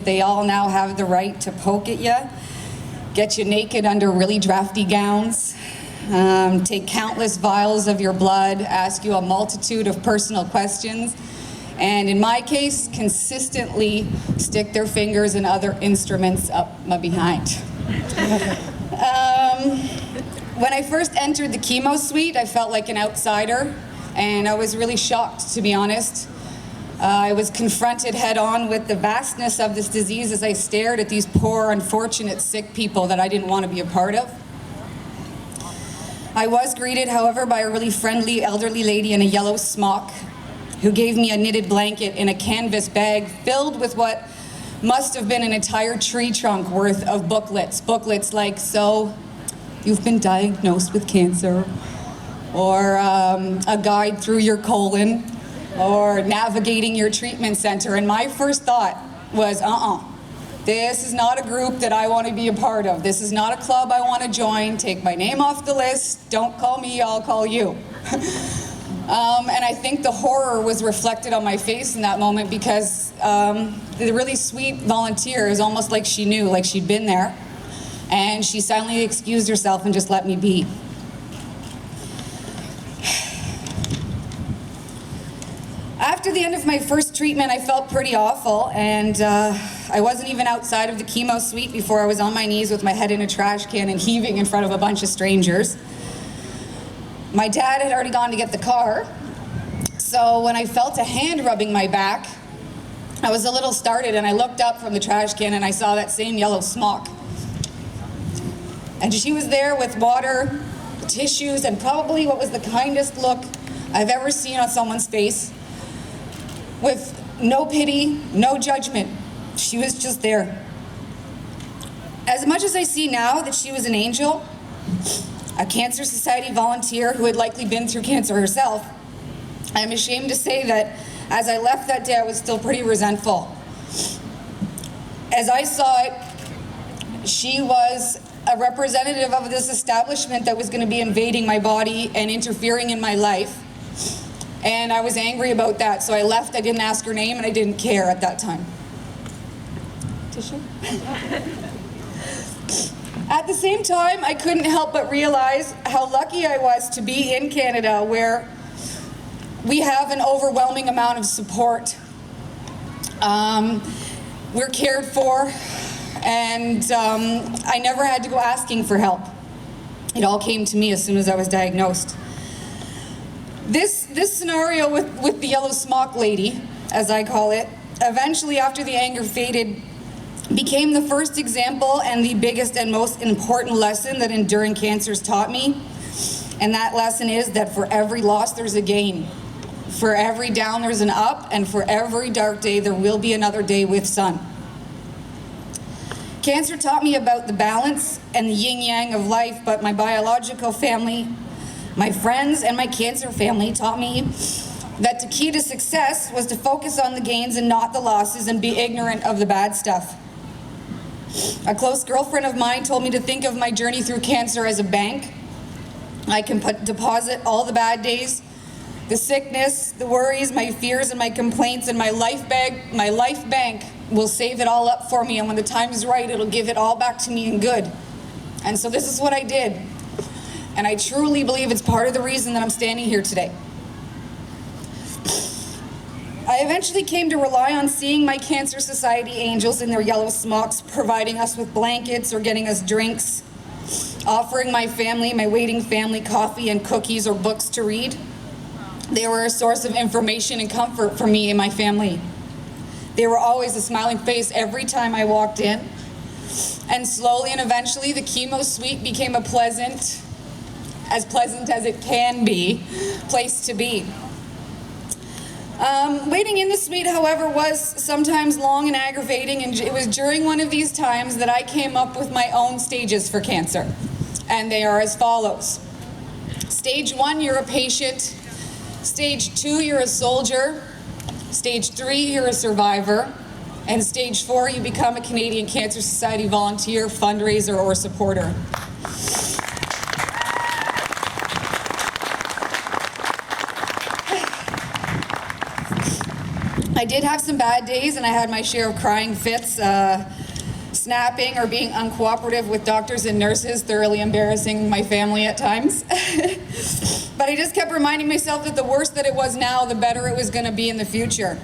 They all now have the right to poke at you, get you naked under really drafty gowns, take countless vials of your blood, ask you a multitude of personal questions, and in my case, consistently stick their fingers and other instruments up my behind. When I first entered the chemo suite, I felt like an outsider, and I was really shocked, to be honest. I was confronted head-on with the vastness of this disease as I stared at these poor, unfortunate, sick people that I didn't want to be a part of. I was greeted, however, by a really friendly elderly lady in a yellow smock who gave me a knitted blanket in a canvas bag filled with what must have been an entire tree trunk worth of booklets. Booklets like, so, you've been diagnosed with cancer, or a guide through your colon, or navigating your treatment center. And my first thought was, this is not a group that I want to be a part of. This is not a club I want to join. Take my name off the list. Don't call me, I'll call you. And I think the horror was reflected on my face in that moment because the really sweet volunteer is almost like she knew, like she'd been there. And she silently excused herself and just let me be. After the end of my first treatment, I felt pretty awful, and I wasn't even outside of the chemo suite before I was on my knees with my head in a trash can and heaving in front of a bunch of strangers. My dad had already gone to get the car, so when I felt a hand rubbing my back, I was a little startled, and I looked up from the trash can and I saw that same yellow smock. And she was there with water, tissues, and probably what was the kindest look I've ever seen on someone's face. With no pity, no judgment. She was just there. As much as I see now that she was an angel, a Cancer Society volunteer who had likely been through cancer herself, I am ashamed to say that as I left that day, I was still pretty resentful. As I saw it, she was a representative of this establishment that was going to be invading my body and interfering in my life. And I was angry about that, so I left. I didn't ask her name, and I didn't care at that time. Tissue? At the same time, I couldn't help but realize how lucky I was to be in Canada, where we have an overwhelming amount of support. We're cared for, and I never had to go asking for help. It all came to me as soon as I was diagnosed. This scenario with the yellow smock lady, as I call it, eventually after the anger faded, became the first example and the biggest and most important lesson that enduring cancers taught me. And that lesson is that for every loss there's a gain. For every down there's an up, and for every dark day there will be another day with sun. Cancer taught me about the balance and the yin-yang of life, but my biological family, my friends, and my cancer family taught me that the key to success was to focus on the gains and not the losses and be ignorant of the bad stuff. A close girlfriend of mine told me to think of my journey through cancer as a bank. I can deposit all the bad days, the sickness, the worries, my fears, and my complaints, and my life bank will save it all up for me, and when the time is right, it'll give it all back to me in good. And so this is what I did. And I truly believe it's part of the reason that I'm standing here today. I eventually came to rely on seeing my Cancer Society angels in their yellow smocks, providing us with blankets or getting us drinks, offering my family, my waiting family, coffee and cookies or books to read. They were a source of information and comfort for me and my family. They were always a smiling face every time I walked in. And slowly and eventually the chemo suite became a pleasant as it can be, place to be. Waiting in the suite, however, was sometimes long and aggravating, and it was during one of these times that I came up with my own stages for cancer. And they are as follows. Stage 1, you're a patient. Stage 2, you're a soldier. Stage 3, you're a survivor. And stage 4, you become a Canadian Cancer Society volunteer, fundraiser, or supporter. I did have some bad days, and I had my share of crying fits, snapping, or being uncooperative with doctors and nurses, thoroughly embarrassing my family at times. But I just kept reminding myself that the worse that it was now, the better it was going to be in the future.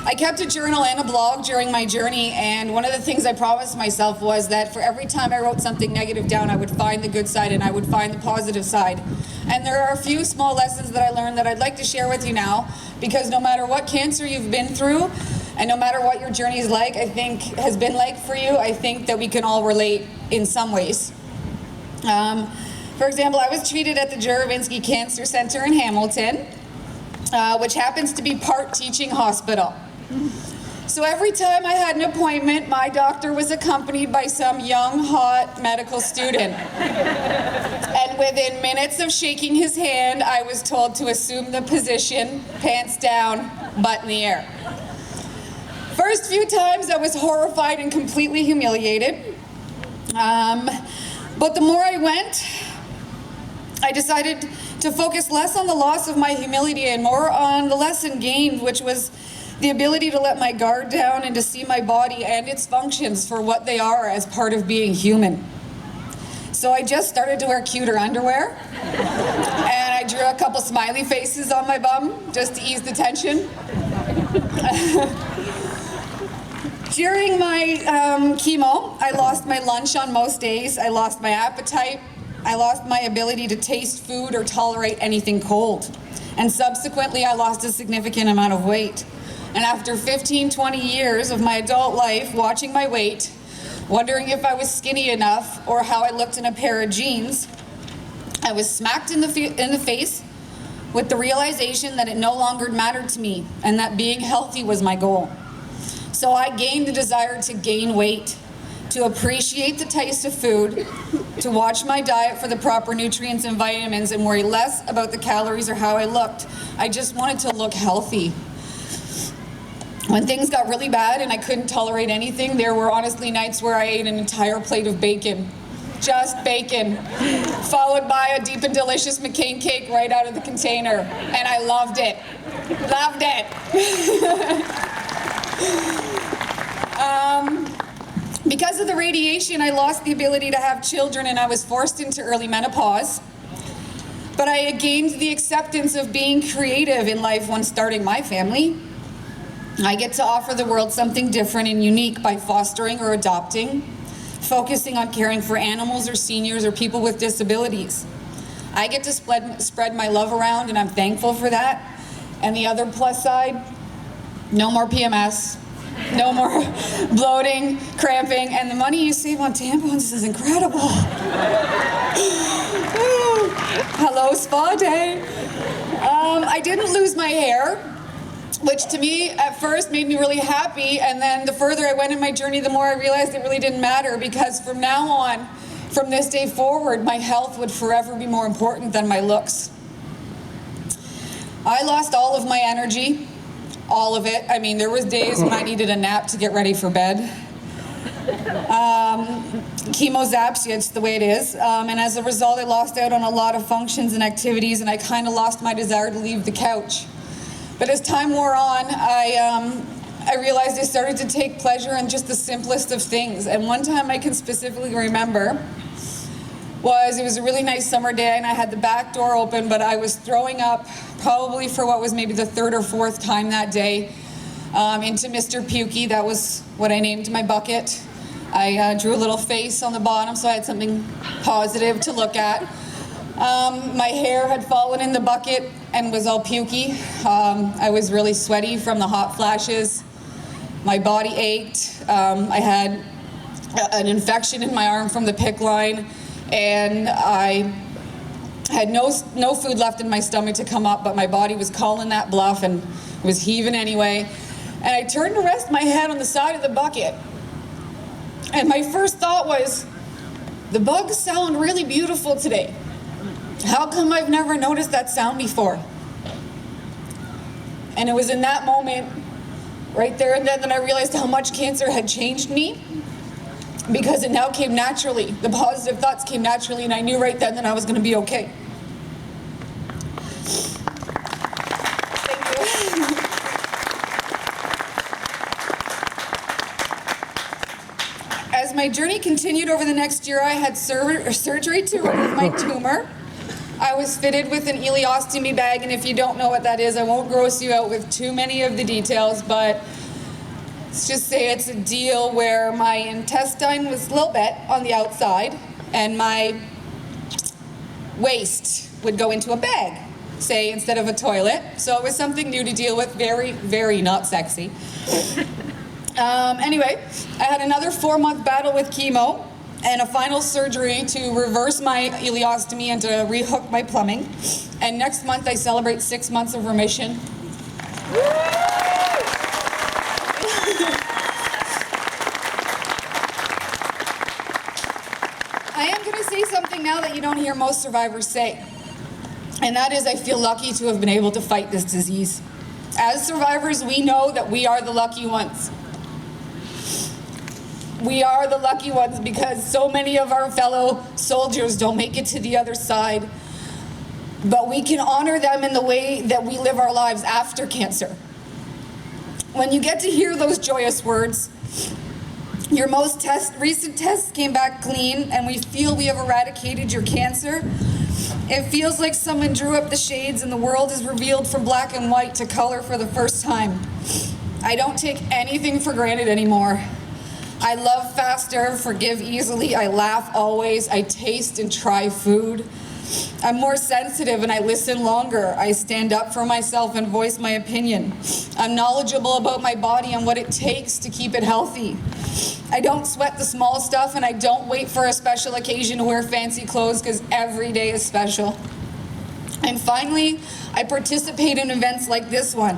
I kept a journal and a blog during my journey, and one of the things I promised myself was that for every time I wrote something negative down, I would find the good side and I would find the positive side. And there are a few small lessons that I learned that I'd like to share with you now, because no matter what cancer you've been through, and no matter what your journey is like, has been like for you, I think that we can all relate in some ways. For example, I was treated at the Juravinski Cancer Center in Hamilton, which happens to be part teaching hospital. So every time I had an appointment, my doctor was accompanied by some young, hot medical student. And within minutes of shaking his hand, I was told to assume the position, pants down, butt in the air. First few times I was horrified and completely humiliated. But the more I went, I decided to focus less on the loss of my humility and more on the lesson gained, which was the ability to let my guard down and to see my body and its functions for what they are as part of being human. So I just started to wear cuter underwear, and I drew a couple smiley faces on my bum just to ease the tension. During my chemo, I lost my lunch on most days. I lost my appetite. I lost my ability to taste food or tolerate anything cold. And subsequently, I lost a significant amount of weight. And after 15, 20 years of my adult life watching my weight, wondering if I was skinny enough or how I looked in a pair of jeans, I was smacked in the face with the realization that it no longer mattered to me and that being healthy was my goal. So I gained the desire to gain weight, to appreciate the taste of food, to watch my diet for the proper nutrients and vitamins and worry less about the calories or how I looked. I just wanted to look healthy. When things got really bad and I couldn't tolerate anything, there were honestly nights where I ate an entire plate of bacon. Just bacon, followed by a deep and delicious McCain cake right out of the container. And I loved it. Loved it. Because of the radiation, I lost the ability to have children and I was forced into early menopause. But I gained the acceptance of being creative in life once starting my family. I get to offer the world something different and unique by fostering or adopting, focusing on caring for animals or seniors or people with disabilities. I get to spread my love around, and I'm thankful for that. And the other plus side, no more PMS, no more bloating, cramping, and the money you save on tampons is incredible. Hello, spa day. I didn't lose my hair, which to me at first made me really happy, and then the further I went in my journey, the more I realized it really didn't matter, because from now on, from this day forward, my health would forever be more important than my looks. I lost all of my energy, all of it. I mean, there was days when I needed a nap to get ready for bed. Chemo zaps you, it's the way it is. And as a result, I lost out on a lot of functions and activities, and I kind of lost my desire to leave the couch. But as time wore on, I realized I started to take pleasure in just the simplest of things. And one time I can specifically remember it was a really nice summer day, and I had the back door open, but I was throwing up probably for what was maybe the third or fourth time that day into Mr. Pukey. That was what I named my bucket. I drew a little face on the bottom so I had something positive to look at. My hair had fallen in the bucket and was all pukey. I was really sweaty from the hot flashes. My body ached. I had an infection in my arm from the PICC line, and I had no food left in my stomach to come up, but my body was calling that bluff and was heaving anyway. And I turned to rest my head on the side of the bucket. And my first thought was, the bugs sound really beautiful today. How come I've never noticed that sound before? And it was in that moment, right there and then, that I realized how much cancer had changed me, because it now came naturally. The positive thoughts came naturally, and I knew right then that I was going to be okay. Thank you. as my journey continued over the next year, I had surgery to remove my tumor. I was fitted with an ileostomy bag, and if you don't know what that is, I won't gross you out with too many of the details, but let's just say it's a deal where my intestine was a little bit on the outside, and my waste would go into a bag, say, instead of a toilet. So it was something new to deal with, very, very not sexy. Anyway, I had another 4-month battle with chemo and a final surgery to reverse my ileostomy and to rehook my plumbing. And next month I celebrate 6 months of remission. I am going to say something now that you don't hear most survivors say. And that is, I feel lucky to have been able to fight this disease. As survivors, we know that we are the lucky ones. We are the lucky ones because so many of our fellow soldiers don't make it to the other side. But we can honor them in the way that we live our lives after cancer. When you get to hear those joyous words, your most recent tests came back clean, and we feel we have eradicated your cancer. It feels like someone drew up the shades and the world is revealed from black and white to color for the first time. I don't take anything for granted anymore. I love faster, forgive easily, I laugh always, I taste and try food. I'm more sensitive and I listen longer. I stand up for myself and voice my opinion. I'm knowledgeable about my body and what it takes to keep it healthy. I don't sweat the small stuff, and I don't wait for a special occasion to wear fancy clothes because every day is special. And finally, I participate in events like this one,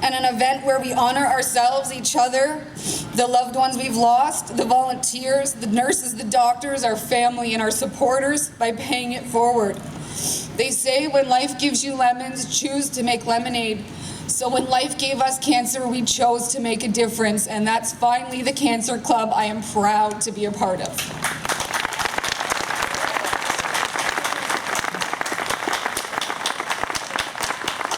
and an event where we honor ourselves, each other, the loved ones we've lost, the volunteers, the nurses, the doctors, our family, and our supporters by paying it forward. They say when life gives you lemons, choose to make lemonade. So when life gave us cancer, we chose to make a difference, and that's finally the Cancer Club I am proud to be a part of.